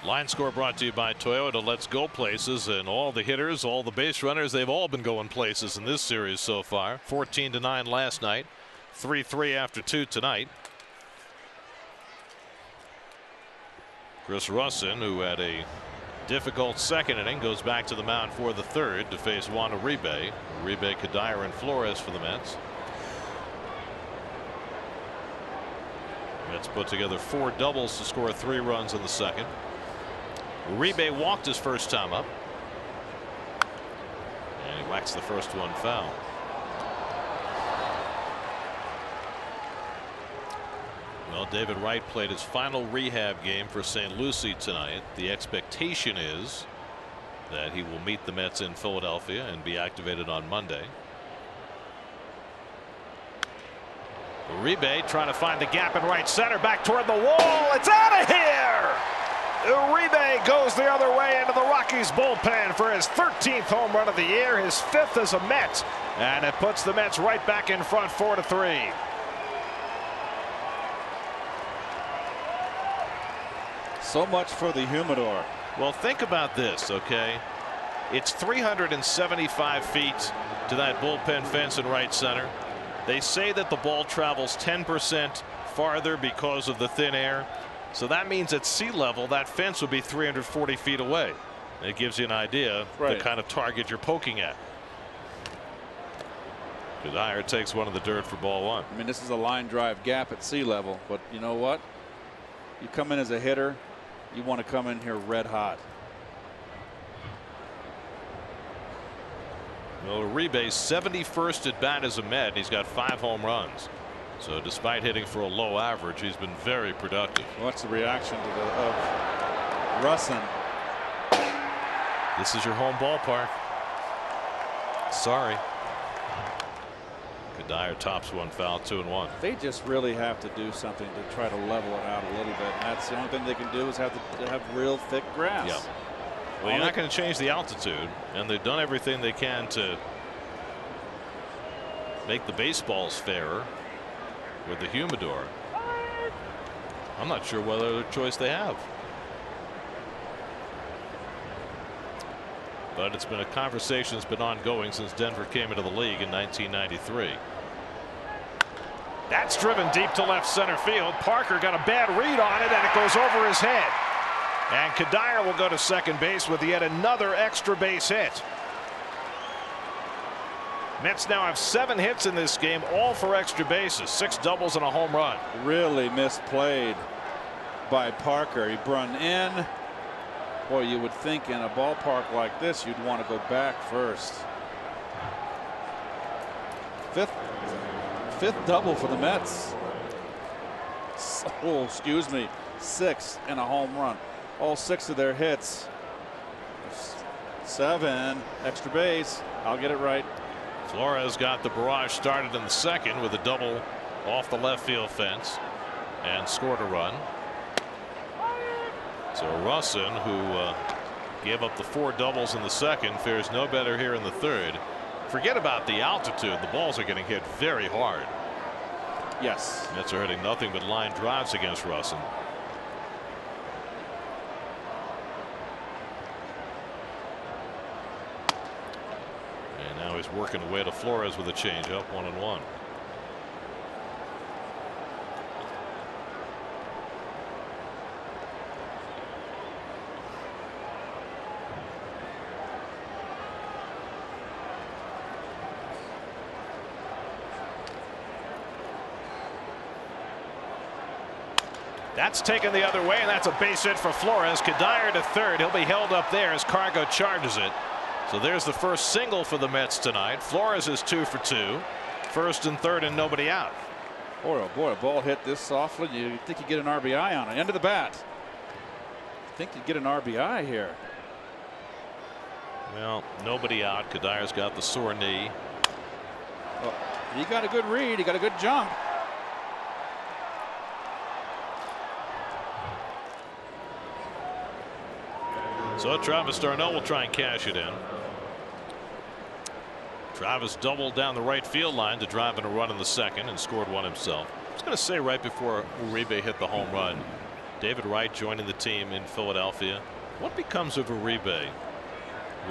Line score brought to you by Toyota. Let's go places, and all the hitters, all the base runners, they've all been going places in this series so far. 14-9 last night, 3-3 after 2 tonight. Chris Russin, who had a difficult second inning, goes back to the mound for the third to face Juan Uribe. Uribe, Kadire, and Flores for the Mets. Mets put together 4 doubles to score 3 runs in the second. Uribe walked his first time up, and he whacks the first one foul. Well, David Wright played his final rehab game for St. Lucie tonight. The expectation is that he will meet the Mets in Philadelphia and be activated on Monday. Uribe trying to find the gap in right center, back toward the wall. It's out of here. Uribe goes the other way into the Rockies bullpen for his 13th home run of the year, his 5th as a Met, and it puts the Mets right back in front 4-3. So much for the humidor. Well, think about this, okay? It's 375 feet to that bullpen fence in right center. They say that the ball travels 10% farther because of the thin air. So that means at sea level, that fence would be 340 feet away. It gives you an idea the kind of target you're poking at. Kadire takes one of the dirt for ball 1. I mean, this is a line drive gap at sea level, but you know what? You come in as a hitter, you want to come in here red hot. Well, Uribe's 71st at bat as a Met, and he's got 5 home runs. So despite hitting for a low average, he's been very productive. What's the reaction to of Russin? This is your home ballpark. Sorry. Kadire tops one foul, 2-1. They just really have to do something to try to level it out a little bit. And that's the only thing they can do is have real thick grass. Yep. Well, you're not going to change the altitude, and they've done everything they can to make the baseballs fairer with the humidor. I'm not sure what other choice they have. But it's been a conversation that's been ongoing since Denver came into the league in 1993. That's driven deep to left center field. Parker got a bad read on it, and it goes over his head. And Kadire will go to second base with yet another extra base hit. Mets now have 7 hits in this game, all for extra bases, 6 doubles and a home run. Really misplayed by Parker. He run in. Boy, you would think in a ballpark like this, you'd want to go back first. Fifth double for the Mets. Oh, excuse me, 6 and a home run. All 6 of their hits. 7 extra base. I'll get it right. Flores got the barrage started in the second with a double off the left field fence and scored a run. So Russin, who gave up the 4 doubles in the second, fares no better here in the third. Forget about the altitude. The balls are getting hit very hard. Yes. Mets are hitting nothing but line drives against Russin. And now he's working away to Flores with a changeup, 1-1. That's taken the other way, and that's a base hit for Flores. Kadire to third. He'll be held up there as Cargo charges it. So there's the first single for the Mets tonight. Flores is 2 for 2. First and third and nobody out. Boy, oh boy, a ball hit this softly. You think you get an RBI on it. End of the bat. Think you get an RBI here. Well, nobody out. Kadire's got the sore knee. Oh, he got a good read. He got a good jump. So Travis d'Arnaud will try and cash it in. Travis doubled down the right field line to drive in a run in the second and scored one himself. I was going to say right before Uribe hit the home run, David Wright joining the team in Philadelphia. What becomes of Uribe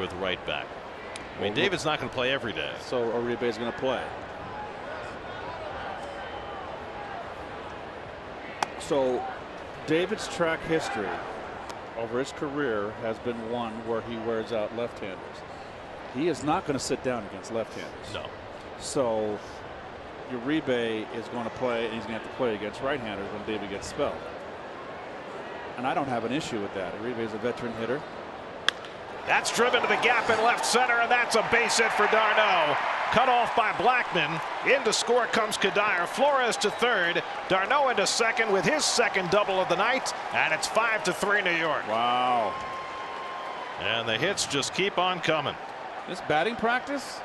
with Wright back? I mean, David's not going to play every day. So Uribe is going to play. So David's track history over his career has been one where he wears out left-handers. He is not going to sit down against left-handers. No. So Uribe is going to play, and he's going to have to play against right-handers when David gets spelled. And I don't have an issue with that. Uribe is a veteran hitter. That's driven to the gap in left center, and that's a base hit for d'Arnaud. Cut off by Blackmon. In to score comes Kadire. Flores to third. d'Arnaud into second with his second double of the night, and it's 5-3 New York. Wow. And the hits just keep on coming. This batting practice?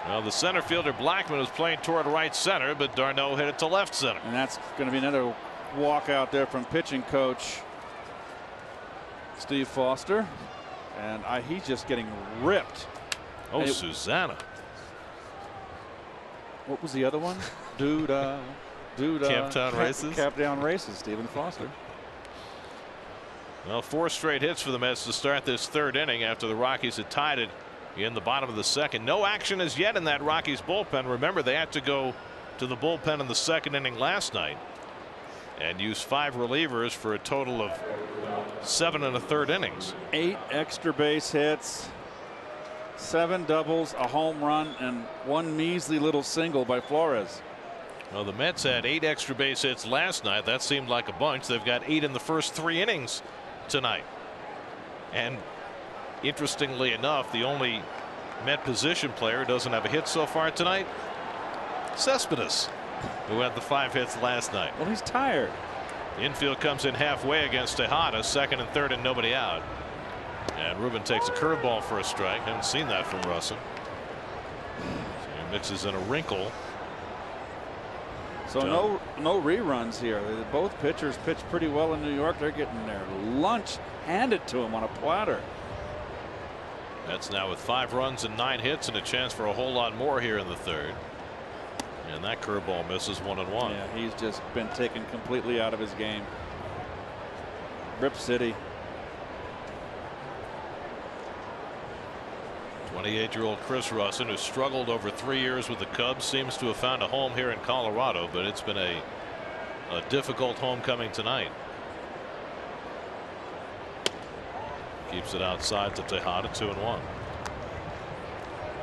Well, the center fielder Blackmon was playing toward right center, but d'Arnaud hit it to left center. And that's going to be another walk out there from pitching coach Steve Foster. And he's just getting ripped. Oh, Susanna. What was the other one? Duda. Camptown Races. Camptown Races, Stephen Foster. Well, 4 straight hits for the Mets to start this third inning after the Rockies had tied it in the bottom of the second. No action as yet in that Rockies bullpen. Remember, they had to go to the bullpen in the second inning last night and use 5 relievers for a total of 7 1/3 innings. 8 extra base hits, 7 doubles, a home run, and 1 measly little single by Flores. Well, the Mets had 8 extra base hits last night. That seemed like a bunch. They've got 8 in the first 3 innings tonight. And interestingly enough, the only Met position player who doesn't have a hit so far tonight, Cespedes, who had the 5 hits last night. Well, he's tired. Infield comes in halfway against Tejada, second and third and nobody out. And Ruben takes a curveball for a strike. Haven't seen that from Russell. So he mixes in a wrinkle. So no reruns here. Both pitchers pitched pretty well in New York. They're getting their lunch handed to them on a platter. That's now with 5 runs and 9 hits and a chance for a whole lot more here in the third. And that curveball misses 1-1. Yeah, he's just been taken completely out of his game. Rip City. 28-year-old Chris Russin, who struggled over 3 years with the Cubs, seems to have found a home here in Colorado, but it's been a difficult homecoming tonight. Keeps it outside to Tejada, 2-1.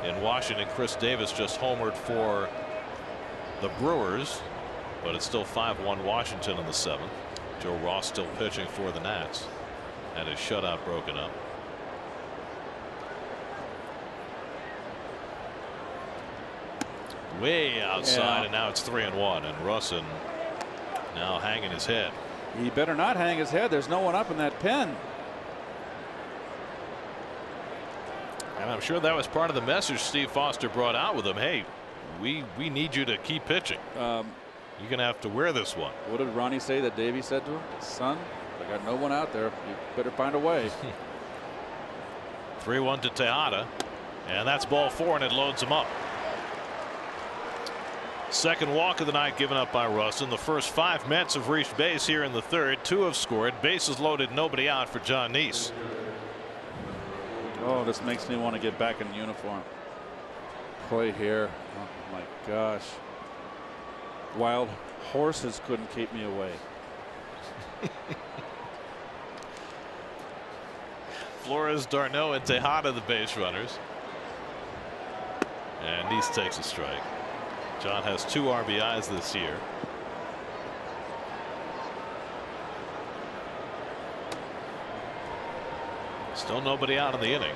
In Washington, Chris Davis just homered for the Brewers, but it's still 5-1 Washington in the 7th. Joe Ross still pitching for the Nats, and his shutout broken up. Way outside, and now it's 3-1, and Russin now hanging his head. He better not hang his head. There's no one up in that pen. And I'm sure that was part of the message Steve Foster brought out with him. Hey, we need you to keep pitching. You're going to have to wear this one. What did Ronnie say that Davey said to him? Son, I got no one out there. You better find a way. 3-1 to Tejada, and that's ball 4, and it loads him up. Second walk of the night given up by Russin. The first 5 Mets have reached base here in the third. 2 have scored. Bases loaded, nobody out for Jon Niese. Oh, this makes me want to get back in uniform. Play here. Oh my gosh. Wild horses couldn't keep me away. Flores, d'Arnaud, and Tejada the base runners. And Niese takes a strike. John has 2 RBIs this year. Still nobody out in the inning.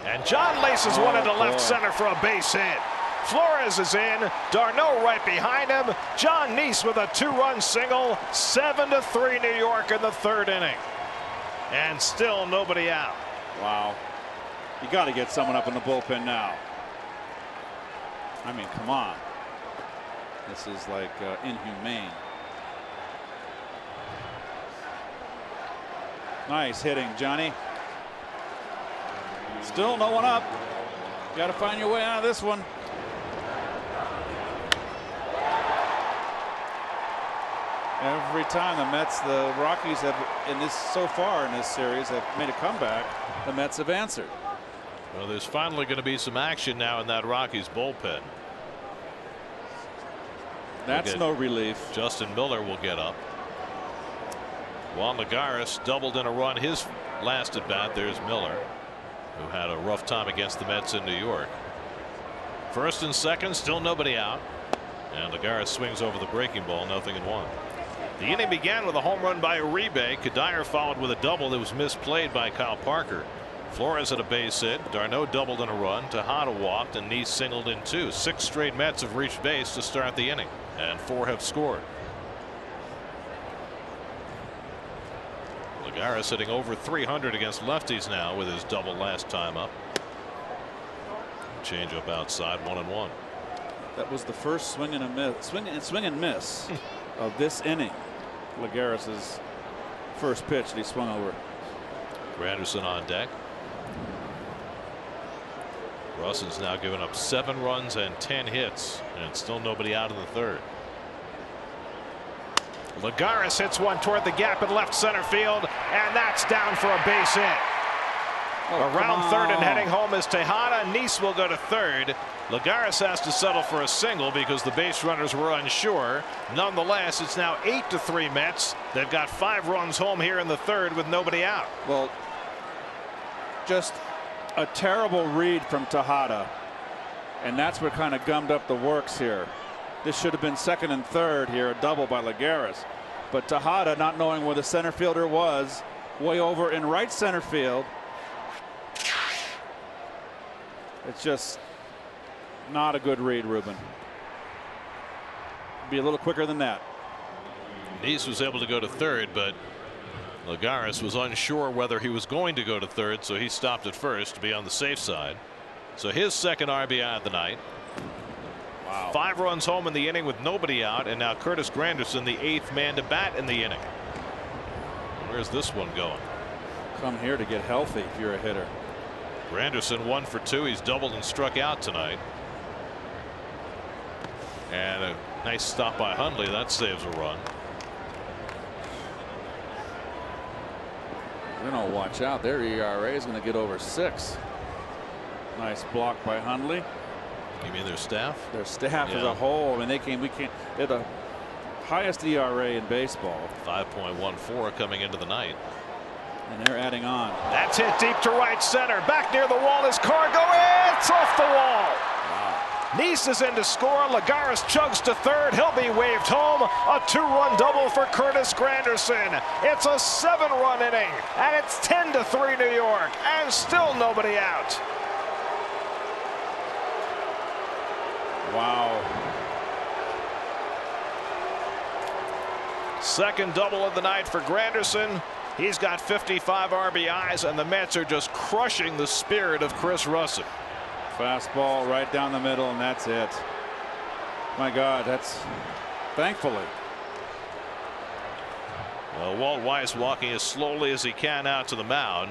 And John laces one into left center for a base hit. Flores is in. d'Arnaud right behind him. Jon Niese with a 2-run single. 7-3 New York in the third inning. And still nobody out. Wow. You got to get someone up in the bullpen now. I mean, come on. This is like inhumane. Nice hitting, Johnny. Still no one up. Got to find your way out of this one. Every time the Rockies have so far in this series have made a comeback, the Mets have answered. Well, there's finally going to be some action now in that Rockies bullpen. That's no relief. Justin Miller will get up. Juan Lagares doubled in a run his last at bat. There's Miller, who had a rough time against the Mets in New York. First and second, still nobody out. And Lagares swings over the breaking ball, 0-1. The inning began with a home run by Uribe. Kadire followed with a double that was misplayed by Kyle Parker. Flores had a base hit. D'Arnaud doubled in a run. Tejada walked, and Niese singled in 2. 6 straight Mets have reached base to start the inning, and 4 have scored. Lagares hitting over 300 against lefties now with his double last time up. Change up outside, 1-1. That was the first swing and miss of this inning. Lagares' first pitch that he swung over. Granderson on deck. Russell's now given up 7 runs and 10 hits, and still nobody out in the third. Lagares hits one toward the gap in left center field, and that's down for a base hit. Around third and heading home is Tejada. Niese will go to third. Lagares has to settle for a single because the base runners were unsure. Nonetheless, it's now 8-3 Mets. They've got 5 runs home here in the third with nobody out. Well, just a terrible read from Tejada, and that's what kind of gummed up the works here. This should have been second and third here, a double by Lagares, but Tejada, not knowing where the center fielder was, way over in right center field. It's just not a good read, Ruben. Be a little quicker than that. Niese was able to go to third, but Lagares was unsure whether he was going to go to third, so he stopped at first to be on the safe side. So his second RBI of the night. Wow. 5 runs home in the inning with nobody out, and now Curtis Granderson, the 8th man to bat in the inning. Where's this one going? Come here to get healthy if you're a hitter. Granderson 1 for 2. He's doubled and struck out tonight. And a nice stop by Hundley. That saves a run. They don't watch out. Their ERA is going to get over 6. Nice block by Hundley. You mean their staff? Their staff as a whole. I mean, they're the highest ERA in baseball. 5.14 coming into the night. And they're adding on. That's hit deep to right center. Back near the wall is Cargo. It's off the wall. Wow. Niese is in to score. Lagares chugs to third. He'll be waved home. A 2-run double for Curtis Granderson. It's a 7-run inning, and it's 10-3 New York, and still nobody out. Wow. Second double of the night for Granderson. He's got 55 RBIs, and the Mets are just crushing the spirit of Chris Russell. Fastball right down the middle, and that's it. My God, that's thankfully. Well, Walt Weiss walking as slowly as he can out to the mound.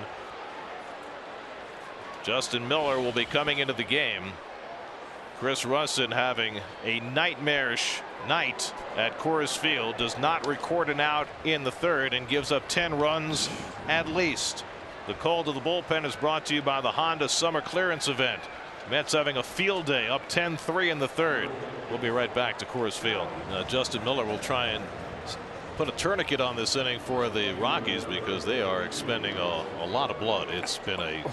Justin Miller will be coming into the game. Chris Russell, having a nightmarish night at Coors Field, does not record an out in the third and gives up 10 runs at least. The call to the bullpen is brought to you by the Honda Summer Clearance Event. Mets having a field day, up 10-3 in the third. We'll be right back to Coors Field. Justin Miller will try and put a tourniquet on this inning for the Rockies because they are expending a lot of blood. It's been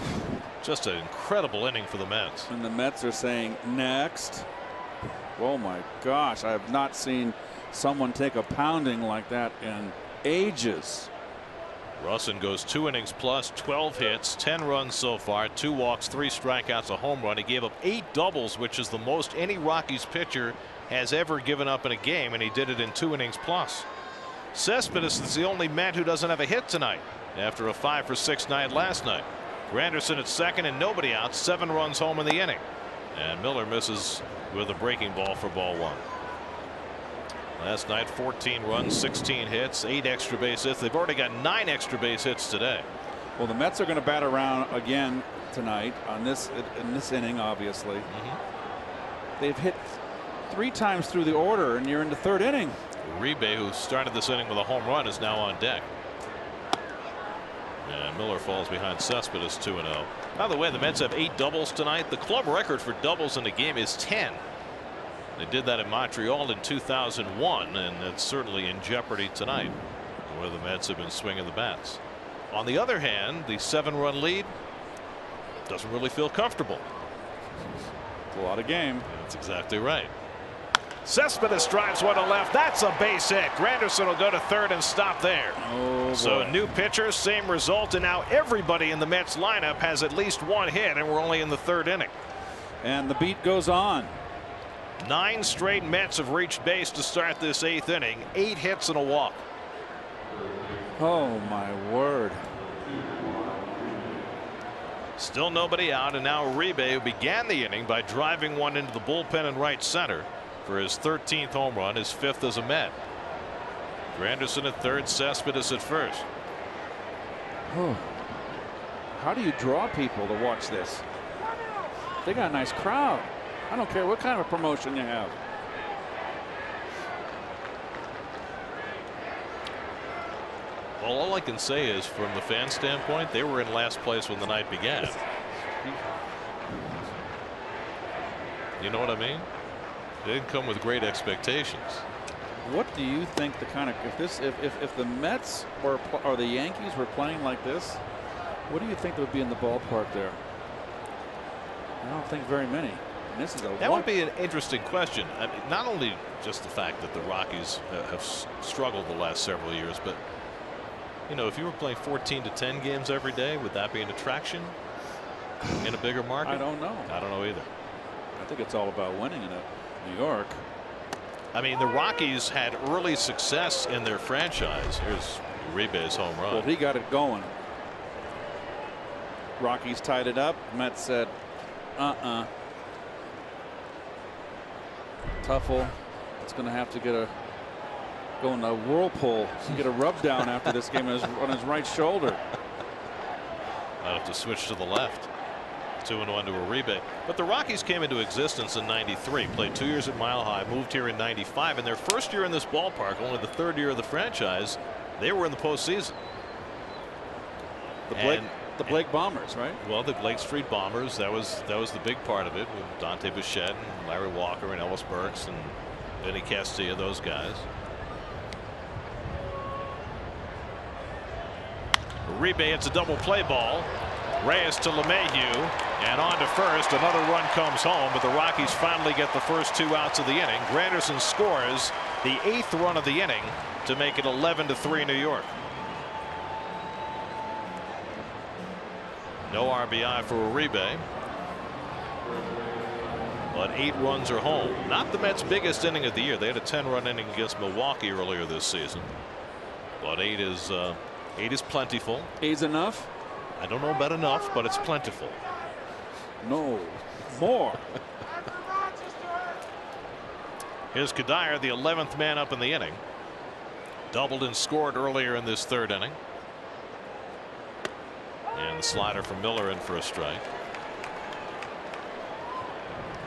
just an incredible inning for the Mets. And the Mets are saying next. Oh my gosh, I have not seen someone take a pounding like that in ages. Russin goes 2 innings plus, 12 hits, 10 runs so far, 2 walks, 3 strikeouts, a home run. He gave up 8 doubles, which is the most any Rockies pitcher has ever given up in a game, and he did it in 2 innings plus. Cespedes is the only Met who doesn't have a hit tonight after a 5 for 6 night last night. Granderson at second and nobody out, 7 runs home in the inning, and Miller misses with a breaking ball for ball 1. Last night 14 runs, 16 hits, 8 extra base hits. They've already got 9 extra base hits today. Well, the Mets are going to bat around again tonight in this inning. Obviously, they've hit 3 times through the order, and you're in the 3rd inning. Uribe, who started this inning with a home run, is now on deck. And Miller falls behind Cespedes 2-0. By the way, the Mets have 8 doubles tonight. The club record for doubles in a game is 10. They did that in Montreal in 2001, and it's certainly in jeopardy tonight, where the Mets have been swinging the bats. On the other hand, the 7-run lead doesn't really feel comfortable. It's a lot of game. That's exactly right. Cespedes drives one to left. That's a base hit. Granderson will go to 3rd and stop there. Oh, so new pitcher, same result, and now everybody in the Mets lineup has at least 1 hit, and we're only in the 3rd inning. And the beat goes on. 9 straight Mets have reached base to start this 8th inning. 8 hits and a walk. Oh my word. Still nobody out, and now Uribe, who began the inning by driving one into the bullpen in right center for his 13th home run, his 5th as a Met. Granderson at 3rd, Cespedes at 1st. Oh. How do you draw people to watch this? They got a nice crowd. I don't care what kind of promotion you have. Well, all I can say is, from the fan standpoint, they were in last place when the night began. You know what I mean? They didn't come with great expectations. What do you think the kind of if the Mets or the Yankees were playing like this, what do you think would be in the ballpark there? I don't think very many. And this is that would be an interesting question. I mean, not only just the fact that the Rockies have struggled the last several years, but you know, if you were playing 14 to 10 games every day, would that be an attraction in a bigger market? I don't know. I don't know either. I think it's all about winning in New York. I mean, the Rockies had early success in their franchise. Here's Uribe's home run. Well, he got it going. Rockies tied it up. Mets said, Tuffle, it's going to have to go in a whirlpool and get a rub down after this game on his right shoulder. I'll have to switch to the left. 2-1 to Uribe. But the Rockies came into existence in '93, played 2 years at Mile High, moved here in '95, and their first year in this ballpark, only the 3rd year of the franchise, they were in the postseason. The Blake Bombers, right? Well, the Blake Street Bombers, that was the big part of it, with Dante Bichette and Larry Walker and Ellis Burks and Vinny Castilla, those guys. Uribe hits a double play ball. Reyes to LeMahieu, and on to 1st. Another run comes home, but the Rockies finally get the first 2 outs of the inning. Granderson scores the 8th run of the inning to make it 11-3 New York. No RBI for Uribe, but 8 runs are home. Not the Mets' biggest inning of the year. They had a 10-run inning against Milwaukee earlier this season, but 8 is plentiful. 8's enough? I don't know about enough, but it's plentiful. No, more. Here's Kadire, the 11th man up in the inning. Doubled and scored earlier in this 3rd inning. And the slider from Miller in for a strike.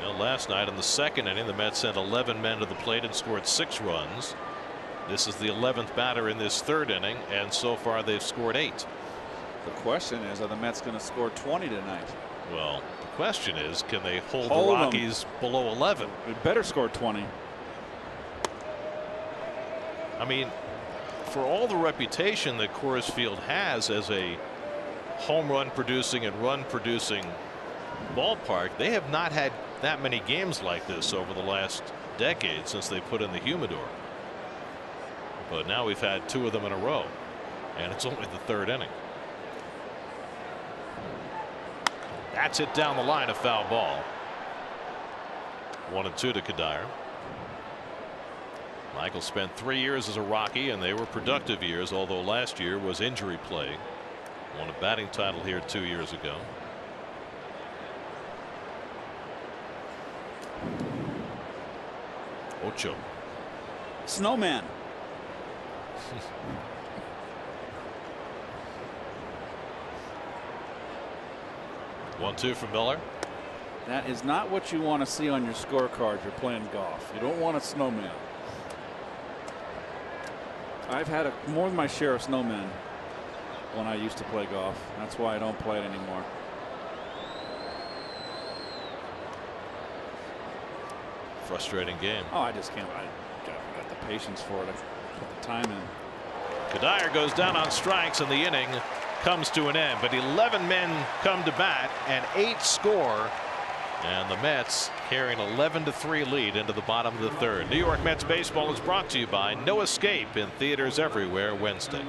Well, last night in the 2nd inning, the Mets sent 11 men to the plate and scored 6 runs. This is the 11th batter in this 3rd inning, and so far they've scored 8. The question is, are the Mets going to score 20 tonight? Well, the question is, can they hold the Rockies below 11? They better score 20. I mean, for all the reputation that Coors Field has as a home run producing and run producing ballpark, they have not had that many games like this over the last decade since they put in the humidor. But now we've had 2 of them in a row, and it's only the 3rd inning. That's it down the line, a foul ball. 1-2 to Kadire. Michael spent 3 years as a Rocky, and they were productive years, although last year was injury plagued. Won a batting title here 2 years ago. Ocho. Snowman. 1-2 from Miller. That is not what you want to see on your scorecard. You're playing golf. You don't want a snowman. I've had more than my share of snowmen when I used to play golf. That's why I don't play it anymore. Frustrating game. Oh, I just can't. I got the patience for it. I put the time in. Kadire goes down on strikes, and the inning comes to an end. But 11 men come to bat and 8 score. And the Mets carrying 11-3 lead into the bottom of the third. New York Mets baseball is brought to you by No Escape in theaters everywhere Wednesday.